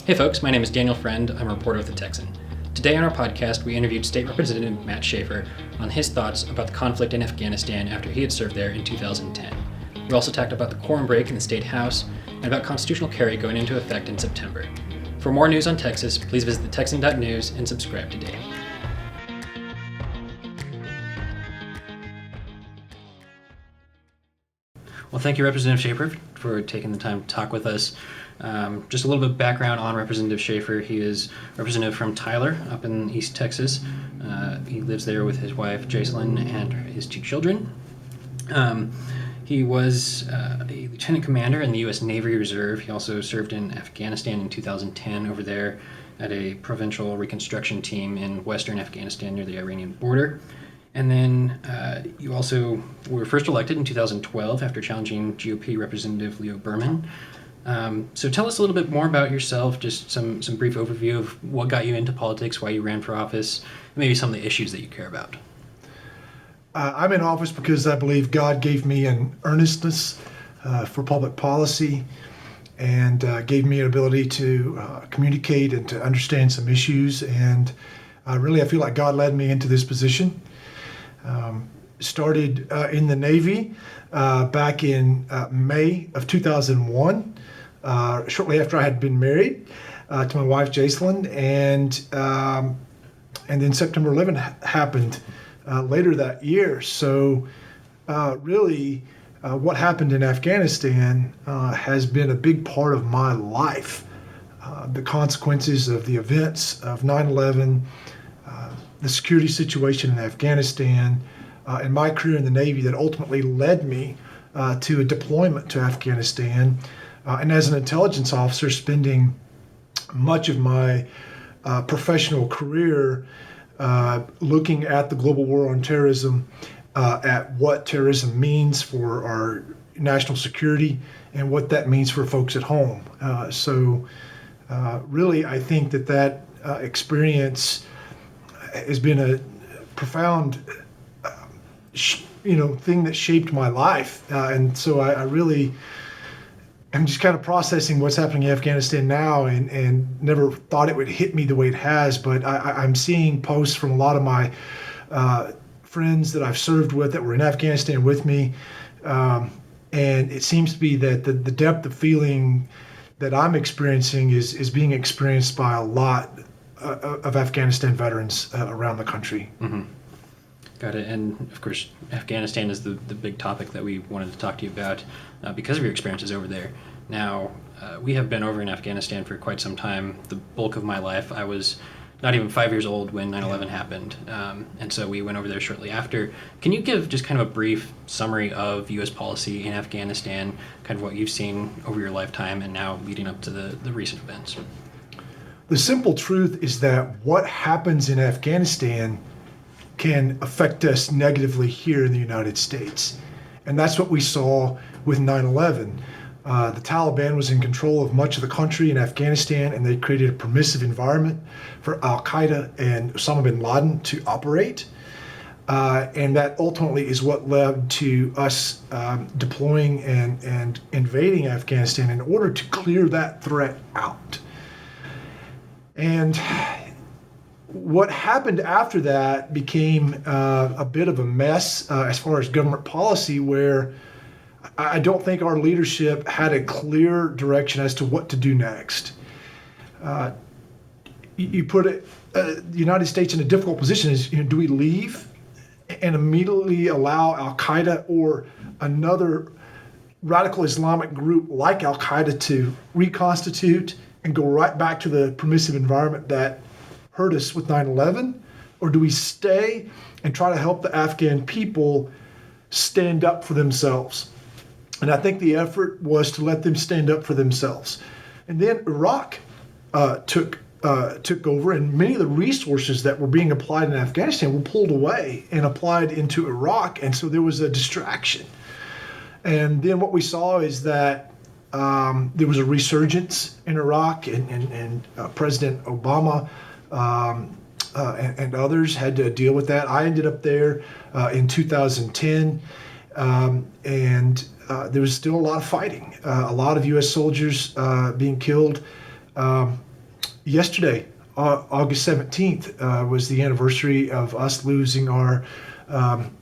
Hey folks, my name is Daniel Friend. I'm a reporter with the Texan. Today on our podcast, we interviewed State Representative Matt Schaefer on his thoughts about the conflict in Afghanistan after he had served there in 2010. We also talked about the quorum break in the State House and about constitutional carry going into effect in September. For more news on Texas, please visit thetexan.news and subscribe today. Well, thank you, Representative Schaefer, for taking the time to talk with us. Just a little bit of background on Representative Schaefer. He is representative from Tyler up in East Texas. He lives there with his wife, Jacelyn, and his two children. He was a lieutenant commander in the U.S. Navy Reserve. He also served in Afghanistan in 2010 over there at a provincial reconstruction team in western Afghanistan near the Iranian border. And then you also were first elected in 2012 after challenging GOP Representative Leo Berman. So tell us a little bit more about yourself, just some brief overview of what got you into politics, why you ran for office, and maybe some of the issues that you care about. I'm in office because I believe God gave me an earnestness for public policy and gave me an ability to communicate and to understand some issues. And really, I feel like God led me into this position. Started in the Navy back in May of 2001, shortly after I had been married to my wife Jacelyn, and then September 11 happened later that year. So really, what happened in Afghanistan has been a big part of my life. The consequences of the events of 9/11, the security situation in Afghanistan, and my career in the Navy that ultimately led me to a deployment to Afghanistan. And as an intelligence officer, spending much of my professional career looking at the global war on terrorism, at what terrorism means for our national security and what that means for folks at home. So really, I think that experience has been a profound thing that shaped my life. And so I'm just kind of processing what's happening in Afghanistan now, and never thought it would hit me the way it has. But I'm seeing posts from a lot of my friends that I've served with that were in Afghanistan with me. And it seems to be that the depth of feeling that I'm experiencing is being experienced by a lot of Afghanistan veterans around the country. Mm-hmm. Got it. And of course, Afghanistan is the big topic that we wanted to talk to you about because of your experiences over there. Now, we have been over in Afghanistan for quite some time. The bulk of my life, I was not even 5 years old when 9/11 happened. And so we went over there shortly after. Can you give just kind of a brief summary of U.S. policy in Afghanistan, kind of what you've seen over your lifetime and now leading up to the recent events? The simple truth is that what happens in Afghanistan can affect us negatively here in the United States. And that's what we saw with 9/11. The Taliban was in control of much of the country in Afghanistan, and they created a permissive environment for Al-Qaeda and Osama bin Laden to operate. And that ultimately is what led to us deploying and invading Afghanistan in order to clear that threat out. And what happened after that became a bit of a mess as far as government policy, where I don't think our leadership had a clear direction as to what to do next. You put the United States in a difficult position. Do we leave and immediately allow Al-Qaeda or another radical Islamic group like Al-Qaeda to reconstitute and go right back to the permissive environment that hurt us with 9/11? Or do we stay and try to help the Afghan people stand up for themselves? And I think the effort was to let them stand up for themselves. And then Iraq took over, and many of the resources that were being applied in Afghanistan were pulled away and applied into Iraq. And so there was a distraction. And then what we saw is that there was a resurgence in Iraq, and President Obama and others had to deal with that. I ended up there in 2010, and there was still a lot of fighting, a lot of U.S. soldiers being killed. yesterday, August 17th, was the anniversary of us losing our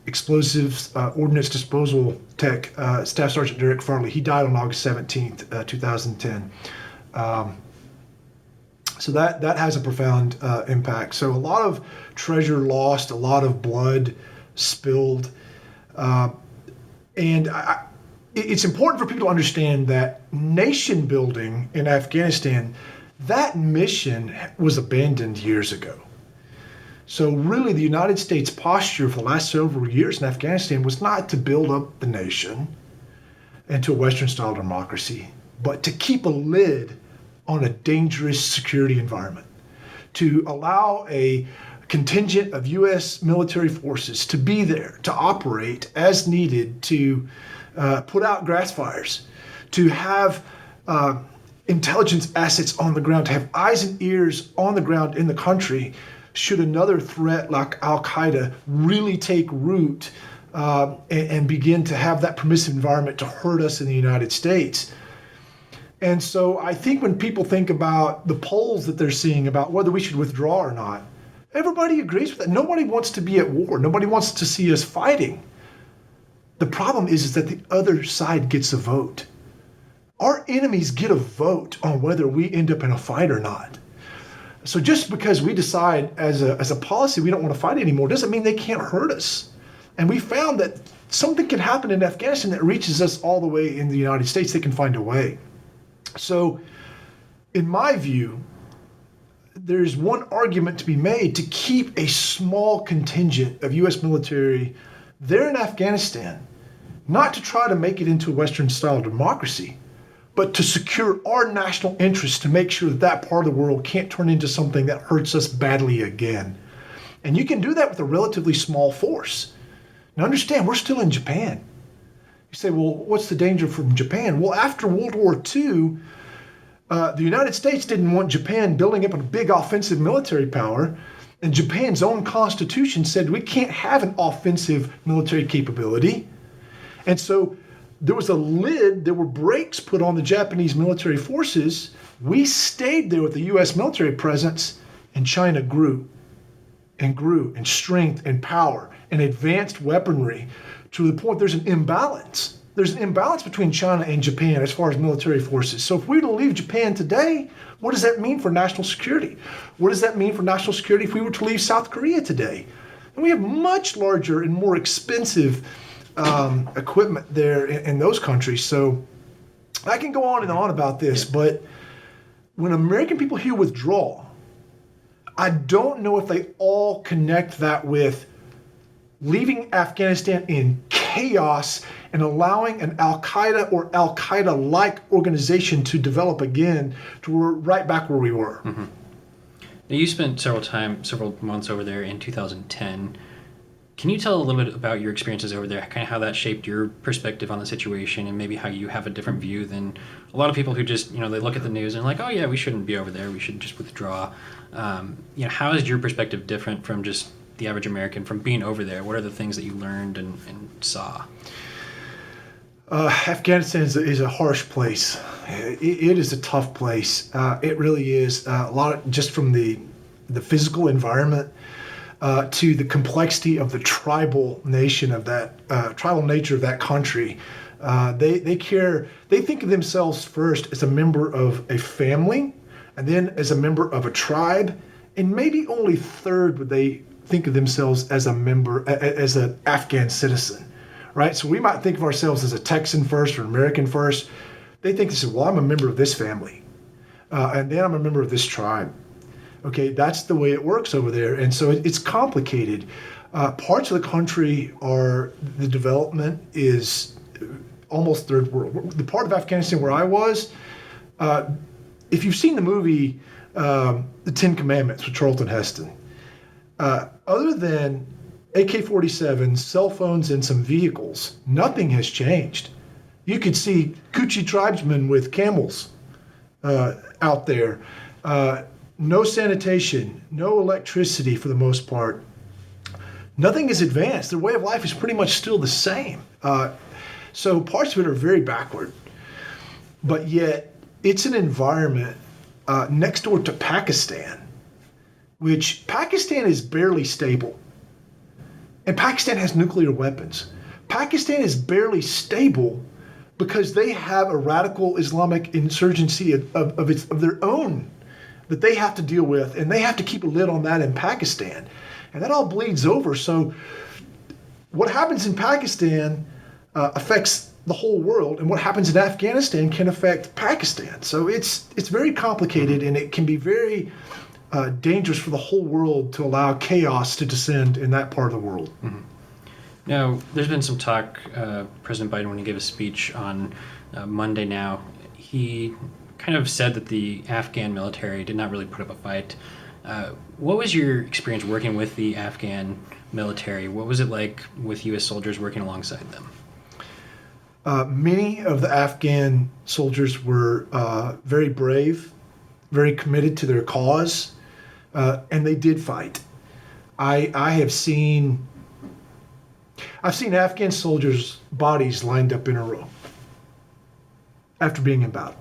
explosives ordnance disposal tech, Staff Sergeant Derek Farley. He died on August 17th, 2010. So that has a profound impact. So a lot of treasure lost, a lot of blood spilled. It's important for people to understand that nation building in Afghanistan, that mission was abandoned years ago. So really the United States posture for the last several years in Afghanistan was not to build up the nation into a Western-style democracy, but to keep a lid on a dangerous security environment, to allow a contingent of U.S. military forces to be there, to operate as needed, to put out grass fires, to have intelligence assets on the ground, to have eyes and ears on the ground in the country should another threat like Al-Qaeda really take root and begin to have that permissive environment to hurt us in the United States. And so I think when people think about the polls that they're seeing about whether we should withdraw or not, everybody agrees with that. Nobody wants to be at war. Nobody wants to see us fighting. The problem is that the other side gets a vote. Our enemies get a vote on whether we end up in a fight or not. So just because we decide as a policy we don't want to fight anymore doesn't mean they can't hurt us. And we found that something can happen in Afghanistan that reaches us all the way in the United States. They can find a way. So in my view, there's one argument to be made to keep a small contingent of U.S. military there in Afghanistan, not to try to make it into a Western-style democracy, but to secure our national interests, to make sure that that part of the world can't turn into something that hurts us badly again. And you can do that with a relatively small force. Now understand, we're still in Japan. You say, well, what's the danger from Japan? Well, after World War II, the United States didn't want Japan building up a big offensive military power, and Japan's own constitution said we can't have an offensive military capability. And so there was a lid, there were brakes put on the Japanese military forces. We stayed there with the U.S. military presence, and China grew in strength and power and advanced weaponry to the point there's an imbalance. There's an imbalance between China and Japan as far as military forces. So if we were to leave Japan today, what does that mean for national security? What does that mean for national security if we were to leave South Korea today? And we have much larger and more expensive equipment there in those countries. So I can go on and on about this, but when American people hear withdrawal, I don't know if they all connect that with leaving Afghanistan in chaos and allowing an Al-Qaeda or Al-Qaeda-like organization to develop again to we're right back where we were. Mm-hmm. Now you spent several months over there in 2010. Can you tell a little bit about your experiences over there, kind of how that shaped your perspective on the situation, and maybe how you have a different view than a lot of people who just, they look at the news and like, oh yeah, we shouldn't be over there, we should just withdraw. How is your perspective different from just the average American from being over there? What are the things that you learned and saw? Afghanistan is a harsh place. It is a tough place. It really is. A lot of, just from the physical environment to the complexity of the tribal nature of that country. They think of themselves first as a member of a family, and then as a member of a tribe, and maybe only third would they think of themselves as as an Afghan citizen, right? So we might think of ourselves as a Texan first or American first. They think this is, well, I'm a member of this family, and then I'm a member of this tribe. Okay, that's the way it works over there, and so it's complicated. Parts of the country the development is almost third world. The part of Afghanistan where I was, if you've seen the movie The Ten Commandments with Charlton Heston, other than AK-47s, cell phones, and some vehicles, nothing has changed. You could see Kuchi tribesmen with camels out there. No sanitation, no electricity for the most part. Nothing is advanced. Their way of life is pretty much still the same. So parts of it are very backward. But yet, it's an environment next door to Pakistan, which Pakistan is barely stable. And Pakistan has nuclear weapons. Pakistan is barely stable because they have a radical Islamic insurgency of their own that they have to deal with, and they have to keep a lid on that in Pakistan. And that all bleeds over. So what happens in Pakistan affects the whole world, and what happens in Afghanistan can affect Pakistan. So it's very complicated, and it can be very dangerous for the whole world to allow chaos to descend in that part of the world. Mm-hmm. Now, there's been some talk, President Biden, when he gave a speech on Monday now, he kind of said that the Afghan military did not really put up a fight. What was your experience working with the Afghan military? What was it like with U.S. soldiers working alongside them? Many of the Afghan soldiers were very brave, very committed to their cause, and they did fight. I've seen Afghan soldiers' bodies lined up in a row after being in battle.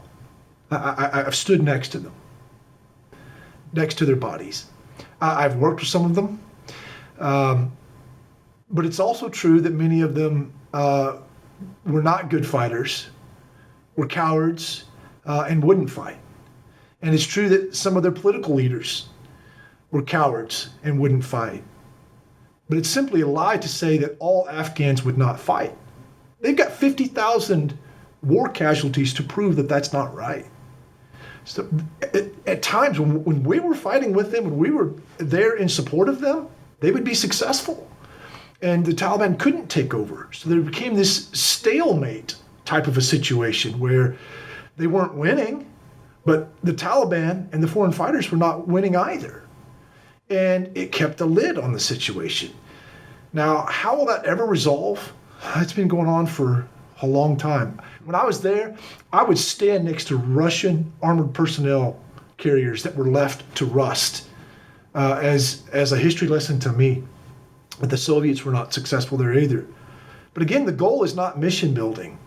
I've stood next to them, next to their bodies. I've worked with some of them, but it's also true that many of them were not good fighters, were cowards, and wouldn't fight. And it's true that some of their political leaders were cowards and wouldn't fight. But it's simply a lie to say that all Afghans would not fight. They've got 50,000 war casualties to prove that that's not right. So at times when we were fighting with them, when we were there in support of them, they would be successful. And the Taliban couldn't take over. So there became this stalemate type of a situation where they weren't winning, but the Taliban and the foreign fighters were not winning either. And it kept a lid on the situation. Now, how will that ever resolve? It's been going on for a long time. When I was there, I would stand next to Russian armored personnel carriers that were left to rust as a history lesson to me. But the Soviets were not successful there either. But again, the goal is not mission building.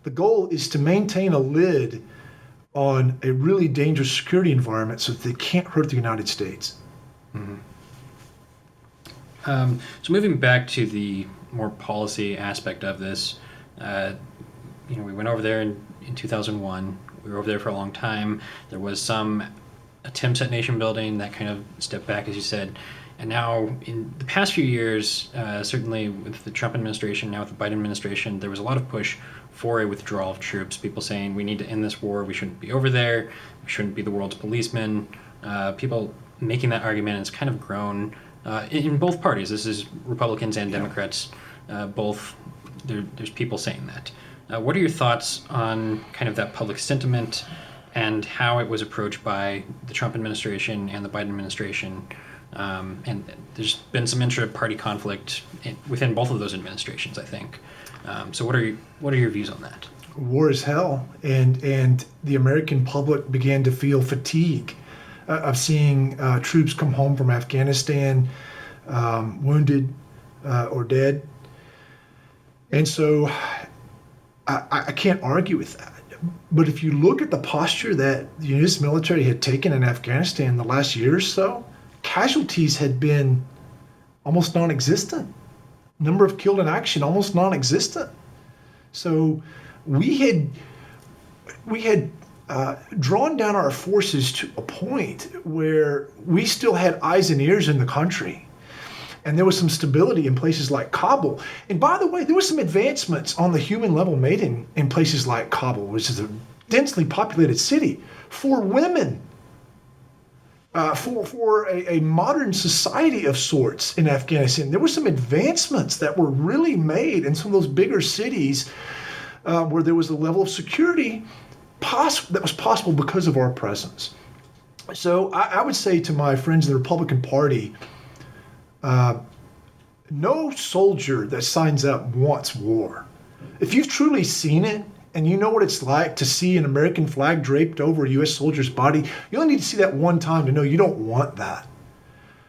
The goal is to maintain a lid on a really dangerous security environment so that they can't hurt the United States. Mm-hmm. So moving back to the more policy aspect of this, we went over there in 2001. We were over there for a long time. There was some attempts at nation building that kind of stepped back, as you said. And now, in the past few years, certainly with the Trump administration, now with the Biden administration, there was a lot of push for a withdrawal of troops. People saying we need to end this war. We shouldn't be over there. We shouldn't be the world's policemen. People making that argument, and it's kind of grown in both parties. This is Republicans and Democrats. Both there's people saying that. What are your thoughts on kind of that public sentiment and how it was approached by the Trump administration and the Biden administration? And there's been some intra-party conflict within both of those administrations, I think. So what are your views on that? War is hell, and the American public began to feel fatigue of seeing troops come home from Afghanistan wounded or dead. And so I can't argue with that. But if you look at the posture that the U.S. military had taken in Afghanistan in the last year or so, casualties had been almost non-existent. Number of killed in action almost non-existent. So we had drawn down our forces to a point where we still had eyes and ears in the country. And there was some stability in places like Kabul. And by the way, there were some advancements on the human level made in places like Kabul, which is a densely populated city, for women. For a modern society of sorts in Afghanistan. There were some advancements that were really made in some of those bigger cities where there was a level of security that was possible because of our presence. So I would say to my friends in the Republican Party, no soldier that signs up wants war. If you've truly seen it, and you know what it's like to see an American flag draped over a U.S. soldier's body, you only need to see that one time to know you don't want that.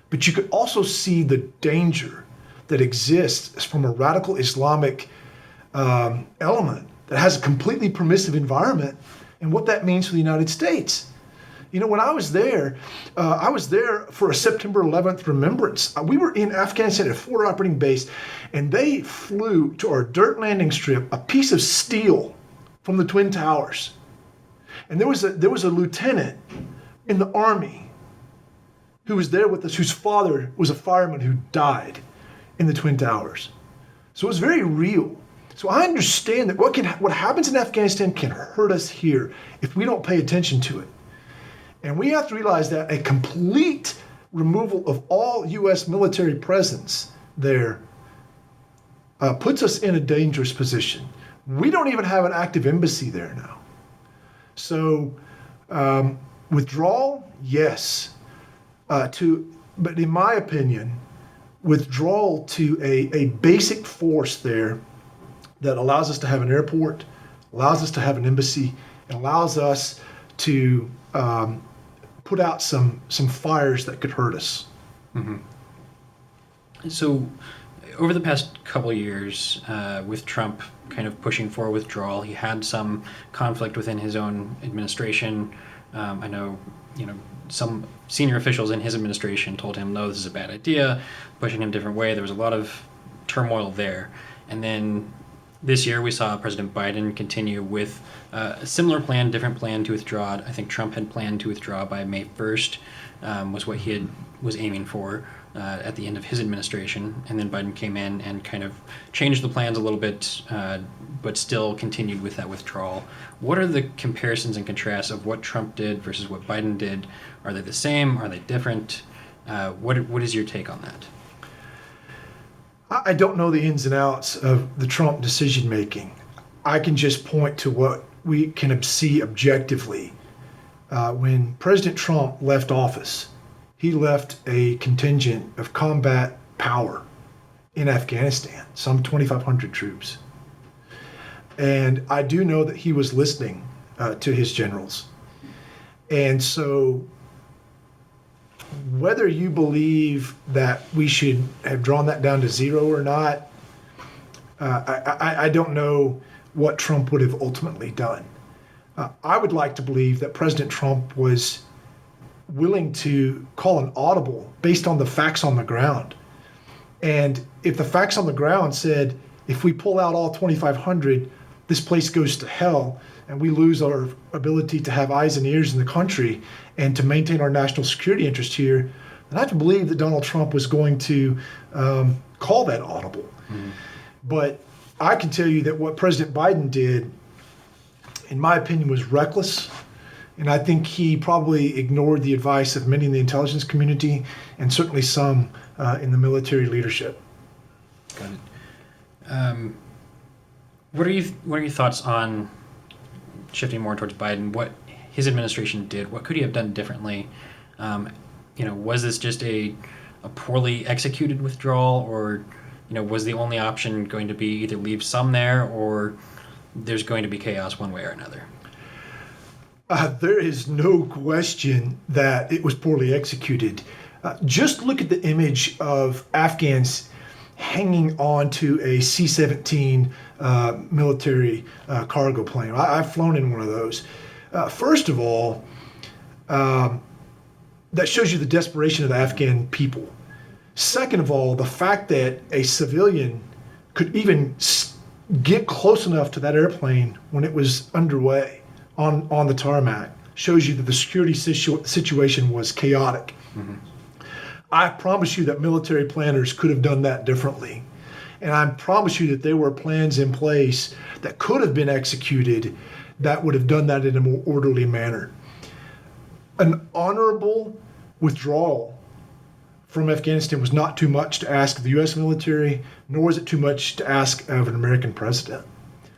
But you could also see the danger that exists from a radical Islamic element that has a completely permissive environment and what that means for the United States. When I was there for a September 11th remembrance. We were in Afghanistan at a forward operating base, and they flew to our dirt landing strip a piece of steel from the Twin Towers. And there was a lieutenant in the Army who was there with us, whose father was a fireman who died in the Twin Towers. So it was very real. So I understand that what happens in Afghanistan can hurt us here if we don't pay attention to it. And we have to realize that a complete removal of all U.S. military presence there puts us in a dangerous position. We don't even have an active embassy there now. So withdrawal, yes. But in my opinion, withdrawal to a basic force there that allows us to have an airport, allows us to have an embassy, and allows us to put out some fires that could hurt us. Mm-hmm. So over the past couple of years, with Trump kind of pushing for withdrawal, he had some conflict within his own administration. I know, some senior officials in his administration told him, no, this is a bad idea, pushing him a different way. There was a lot of turmoil there. And then this year we saw President Biden continue with a similar plan, different plan to withdraw. I think Trump had planned to withdraw by May 1st, was what he was aiming for at the end of his administration. And then Biden came in and kind of changed the plans a little bit, but still continued with that withdrawal. What are the comparisons and contrasts of what Trump did versus what Biden did? Are they the same? Are they different? What is your take on that? I don't know the ins and outs of the Trump decision making. I can just point to what we can see objectively. When President Trump left office, he left a contingent of combat power in Afghanistan, some 2,500 troops. And I do know that he was listening to his generals. And so whether you believe that we should have drawn that down to zero or not, I don't know what Trump would have ultimately done. I would like to believe that President Trump was willing to call an audible based on the facts on the ground. And if the facts on the ground said, if we pull out all 2,500, this place goes to hell, and we lose our ability to have eyes and ears in the country and to maintain our national security interest here, then I have to believe that Donald Trump was going to call that audible. Mm-hmm. But I can tell you that what President Biden did, in my opinion, was reckless. And I think he probably ignored the advice of many in the intelligence community and certainly some in the military leadership. Got it. What are your thoughts on shifting more towards Biden? What his administration did? What could he have done differently? Was this just a poorly executed withdrawal, or was the only option going to be either leave some there, or there's going to be chaos one way or another? There is no question that it was poorly executed. Just look at the image of Afghans hanging on to a C-17 military cargo plane. I've flown in one of those. First of all, that shows you the desperation of the Afghan people. Second of all, the fact that a civilian could even get close enough to that airplane when it was underway on the tarmac shows you that the security situation was chaotic. Mm-hmm. I promise you that military planners could have done that differently. And I promise you that there were plans in place that could have been executed that would have done that in a more orderly manner. An honorable withdrawal from Afghanistan was not too much to ask of the U.S. military, nor is it too much to ask of an American president.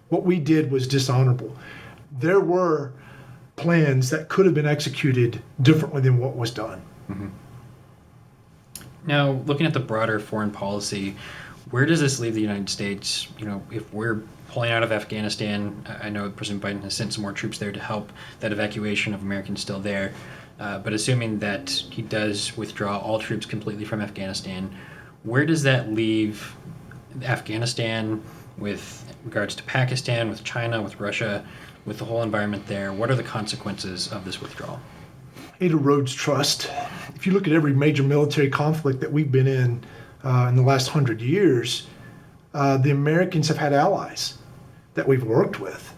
What we did was dishonorable. There were plans that could have been executed differently than what was done. Mm-hmm. Now, looking at the broader foreign policy, where does this leave the United States? If we're pulling out of Afghanistan, I know President Biden has sent some more troops there to help that evacuation of Americans still there. But assuming that he does withdraw all troops completely from Afghanistan, where does that leave Afghanistan with regards to Pakistan, with China, with Russia, with the whole environment there? What are the consequences of this withdrawal? It erodes trust. If you look at every major military conflict that we've been in the last 100 years, the Americans have had allies that we've worked with.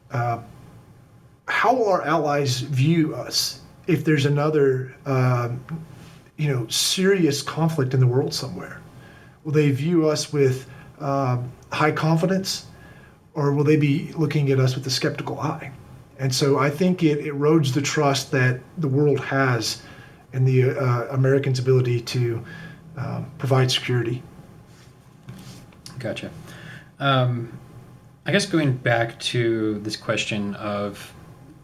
How will our allies view us if there's another, serious conflict in the world somewhere? Will they view us with high confidence, or will they be looking at us with a skeptical eye? And so I think it erodes the trust that the world has in the Americans' ability to provide security. Gotcha. I guess going back to this question of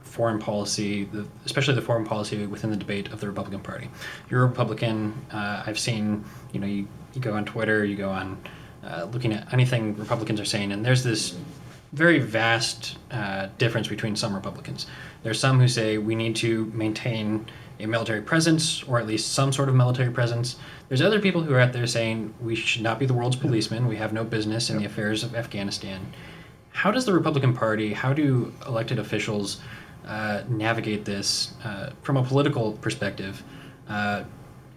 foreign policy, especially the foreign policy within the debate of the Republican Party. You're a Republican. I've seen, you go on Twitter, you go on looking at anything Republicans are saying, and there's this very vast difference between some Republicans. There's some who say we need to maintain a military presence, or at least some sort of military presence. There's other people who are out there saying we should not be the world's policeman. We have no business in the affairs of Afghanistan. How does the Republican Party, how do elected officials navigate this from a political perspective?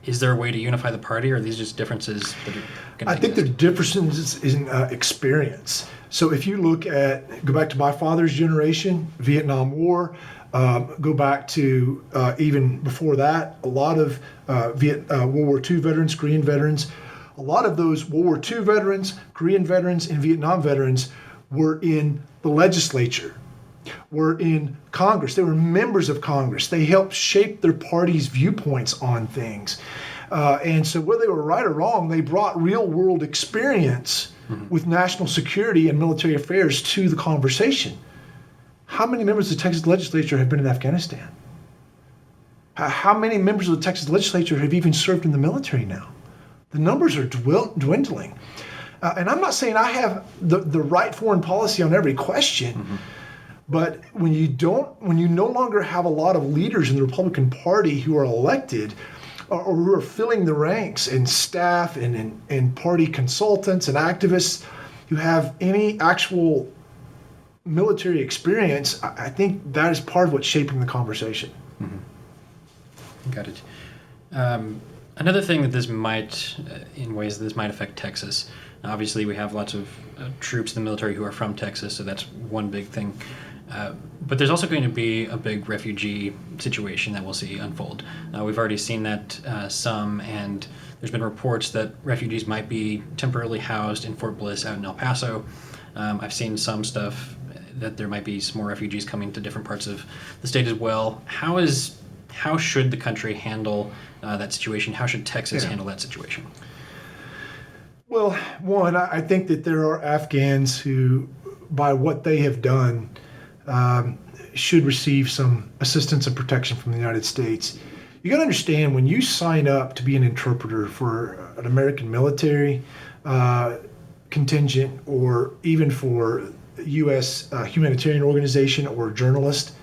Is there a way to unify the party, or are these just differences that are going to I think there are differences in experience. So if you go back to my father's generation, Vietnam War, go back to even before that, a lot of World War II veterans, Korean veterans, a lot of those World War II veterans, Korean veterans, and Vietnam veterans were in the legislature, were in Congress. They were members of Congress. They helped shape their party's viewpoints on things. And so whether they were right or wrong, they brought real world experience with national security and military affairs to the conversation. How many members of the Texas legislature have been in Afghanistan? How many members of the Texas legislature have even served in the military now? The numbers are dwindling. And I'm not saying I have the right foreign policy on every question, but when you no longer have a lot of leaders in the Republican Party who are elected or who are filling the ranks and staff and party consultants and activists who have any actual military experience, I think that is part of what's shaping the conversation. Got it. Another thing that this might, in ways that this might affect Texas, obviously we have lots of troops in the military who are from Texas, so that's one big thing. But there's also going to be a big refugee situation that we'll see unfold. We've already seen that some, and there's been reports that refugees might be temporarily housed in Fort Bliss out in El Paso. I've seen some stuff that there might be some more refugees coming to different parts of the state as well. How should the country handle that situation? How should Texas handle that situation? Well, one, I think that there are Afghans who, by what they have done, should receive some assistance and protection from the United States. You got to understand, when you sign up to be an interpreter for an American military contingent, or even for U.S. humanitarian organization or a journalist,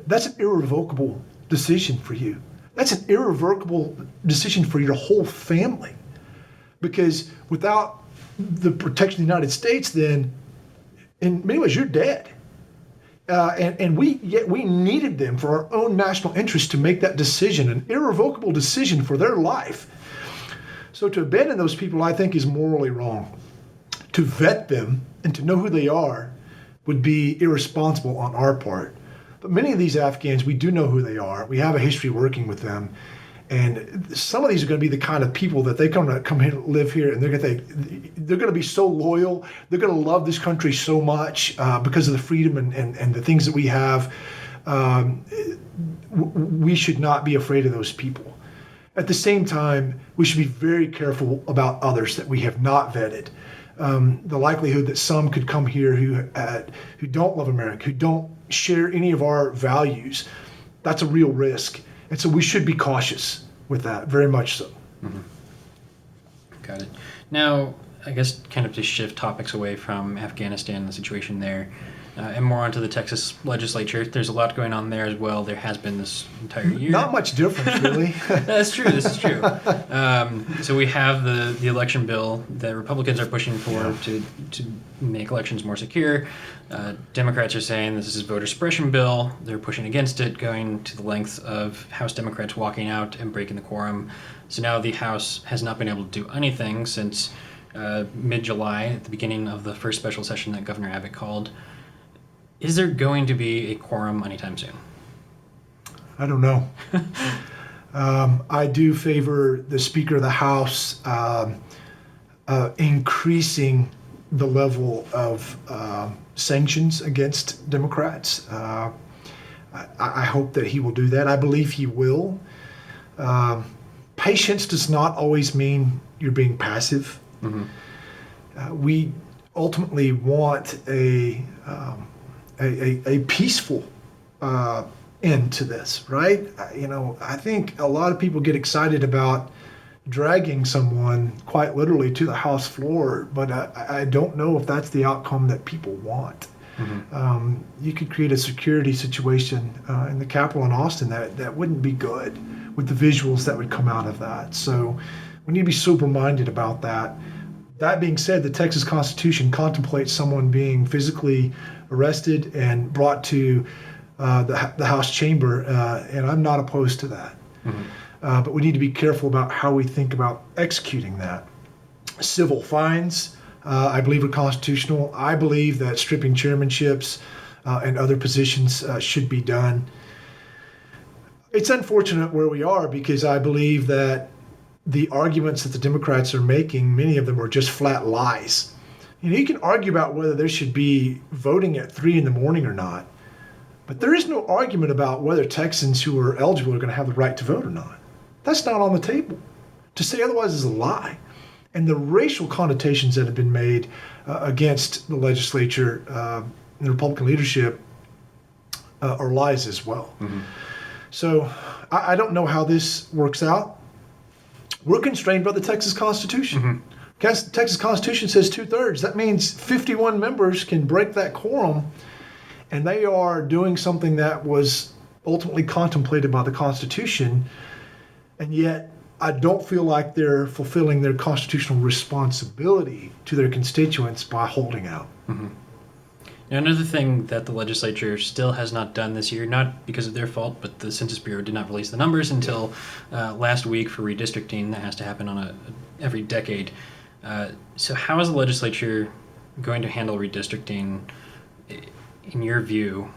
that's an irrevocable decision for you. That's an irrevocable decision for your whole family. Because without the protection of the United States, then in many ways you're dead. And we needed them for our own national interest to make that decision, an irrevocable decision for their life. So to abandon those people, I think, is morally wrong. To vet them and to know who they are would be irresponsible on our part. But many of these Afghans, we do know who they are. We have a history working with them. And some of these are going to be the kind of people that they come here, live here, and they're going to be so loyal. They're going to love this country so much because of the freedom and the things that we have. We should not be afraid of those people. At the same time, we should be very careful about others that we have not vetted. The likelihood that some could come here who don't love America, who don't share any of our values, that's a real risk. And so we should be cautious with that, very much so. Got it. Now, I guess kind of to shift topics away from Afghanistan and the situation there, and more onto the Texas legislature. There's a lot going on there as well. There has been this entire year. Not much difference, really. That's true. This is true. So we have the election bill that Republicans are pushing for to make elections more secure. Democrats are saying this is a voter suppression bill. They're pushing against it, going to the length of House Democrats walking out and breaking the quorum. So now the House has not been able to do anything since mid-July, at the beginning of the first special session that Governor Abbott called. Is there going to be a quorum anytime soon? I don't know. I do favor the Speaker of the House increasing the level of sanctions against Democrats. I hope that he will do that. I believe he will. Patience does not always mean you're being passive. Mm-hmm. We ultimately want a peaceful end to this, right? I think a lot of people get excited about dragging someone quite literally to the House floor, but I don't know if that's the outcome that people want. Mm-hmm. You could create a security situation in the Capitol in Austin that wouldn't be good with the visuals that would come out of that. So we need to be sober-minded about that. That being said, the Texas Constitution contemplates someone being physically arrested and brought to the House chamber, and I'm not opposed to that. Mm-hmm. But we need to be careful about how we think about executing that. Civil fines, I believe, are constitutional. I believe that stripping chairmanships and other positions should be done. It's unfortunate where we are because I believe that the arguments that the Democrats are making, many of them are just flat lies. You can argue about whether there should be voting at 3 a.m. or not, but there is no argument about whether Texans who are eligible are going to have the right to vote or not. That's not on the table. To say otherwise is a lie. And the racial connotations that have been made against the legislature and the Republican leadership are lies as well. Mm-hmm. So I don't know how this works out. We're constrained by the Texas Constitution. Mm-hmm. Texas Constitution says 2/3. That means 51 members can break that quorum, and they are doing something that was ultimately contemplated by the Constitution, and yet I don't feel like they're fulfilling their constitutional responsibility to their constituents by holding out. Mm-hmm. Now, another thing that the legislature still has not done this year, not because of their fault, but the Census Bureau did not release the numbers until last week for redistricting. That has to happen on every decade. So how is the legislature going to handle redistricting, in your view,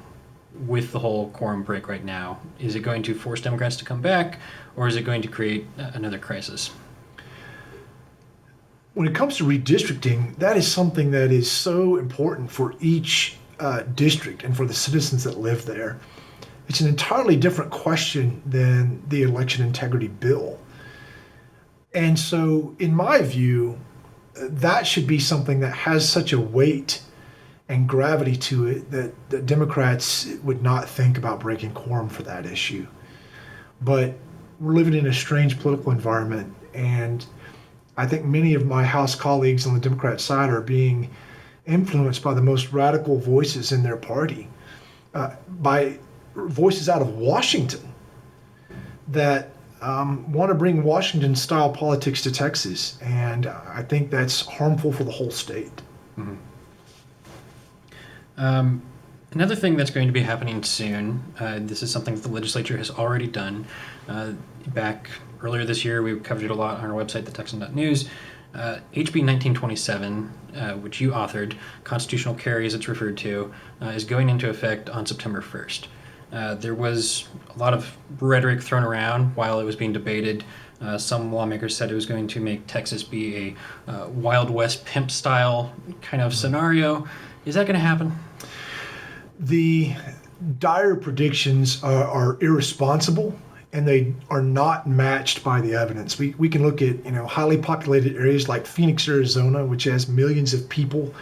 with the whole quorum break right now? Is it going to force Democrats to come back, or is it going to create another crisis? When it comes to redistricting, that is something that is so important for each district and for the citizens that live there. It's an entirely different question than the election integrity bill. And so, in my view, that should be something that has such a weight and gravity to it that Democrats would not think about breaking quorum for that issue. But we're living in a strange political environment, and I think many of my House colleagues on the Democrat side are being influenced by the most radical voices in their party, by voices out of Washington that want to bring Washington-style politics to Texas, and I think that's harmful for the whole state. Mm-hmm. Another thing that's going to be happening soon, this is something that the legislature has already done. Back earlier this year, we covered it a lot on our website, thetexan.news. HB 1927, which you authored, constitutional carry as it's referred to, is going into effect on September 1st. There was a lot of rhetoric thrown around while it was being debated. Some lawmakers said it was going to make Texas be a Wild West pimp style kind of scenario. Is that going to happen? The dire predictions are irresponsible, and they are not matched by the evidence. We can look at highly populated areas like Phoenix, Arizona, which has millions of people.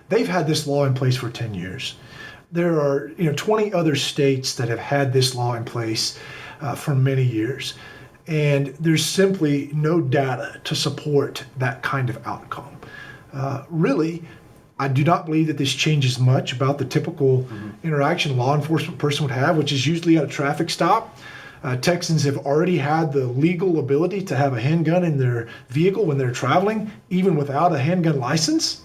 They've had this law in place for 10 years. There are 20 other states that have had this law in place for many years, and there's simply no data to support that kind of outcome. Really, I do not believe that this changes much about the typical interaction a law enforcement person would have, which is usually at a traffic stop. Texans have already had the legal ability to have a handgun in their vehicle when they're traveling, even without a handgun license.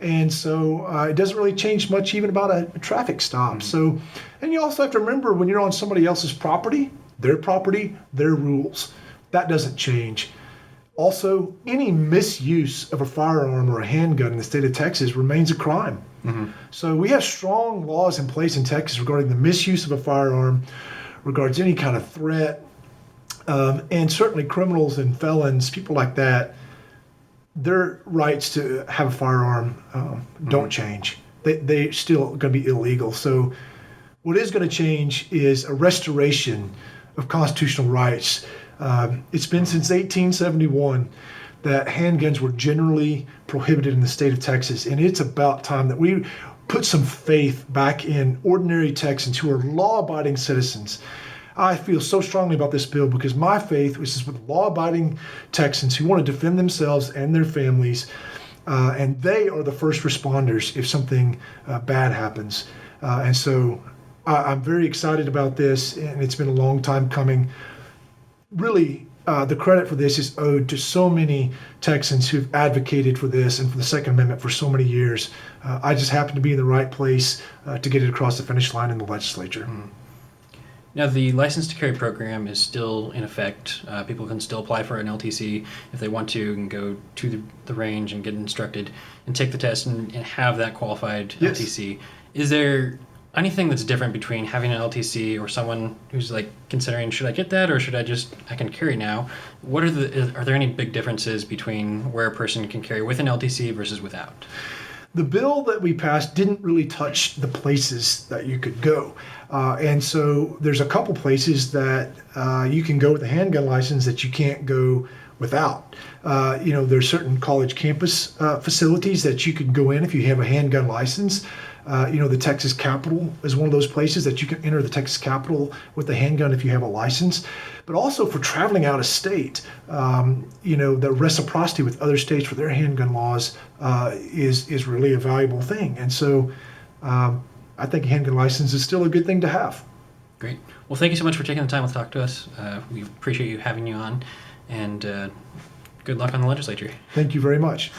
And so it doesn't really change much even about a traffic stop. So, and you also have to remember when you're on somebody else's property, their rules. That doesn't change. Also, any misuse of a firearm or a handgun in the state of Texas remains a crime. So we have strong laws in place in Texas regarding the misuse of a firearm, regards any kind of threat, and certainly criminals and felons, people like that, their rights to have a firearm don't change. They're still going to be illegal. So what is going to change is a restoration of constitutional rights. It's been since 1871 that handguns were generally prohibited in the state of Texas, and it's about time that we put some faith back in ordinary Texans who are law-abiding citizens. I feel so strongly about this bill because my faith is with law-abiding Texans who want to defend themselves and their families, and they are the first responders if something bad happens. And so I'm very excited about this, and it's been a long time coming. Really, the credit for this is owed to so many Texans who've advocated for this and for the Second Amendment for so many years. I just happen to be in the right place to get it across the finish line in the legislature. Now, the license to carry program is still in effect. People can still apply for an LTC if they want to and go to the range and get instructed and take the test and have that qualified LTC. Is there anything that's different between having an LTC or someone who's like considering, should I get that or should I can carry now? Are there any big differences between where a person can carry with an LTC versus without? The bill that we passed didn't really touch the places that you could go. And so there's a couple places that you can go with a handgun license that you can't go without. There's certain college campus facilities that you can go in if you have a handgun license. The Texas Capitol is one of those places that you can enter the Texas Capitol with a handgun if you have a license. But also for traveling out of state, the reciprocity with other states for their handgun laws is really a valuable thing. And so I think a handgun license is still a good thing to have. Great. Well, thank you so much for taking the time to talk to us. We appreciate you having you on, and good luck on the legislature. Thank you very much.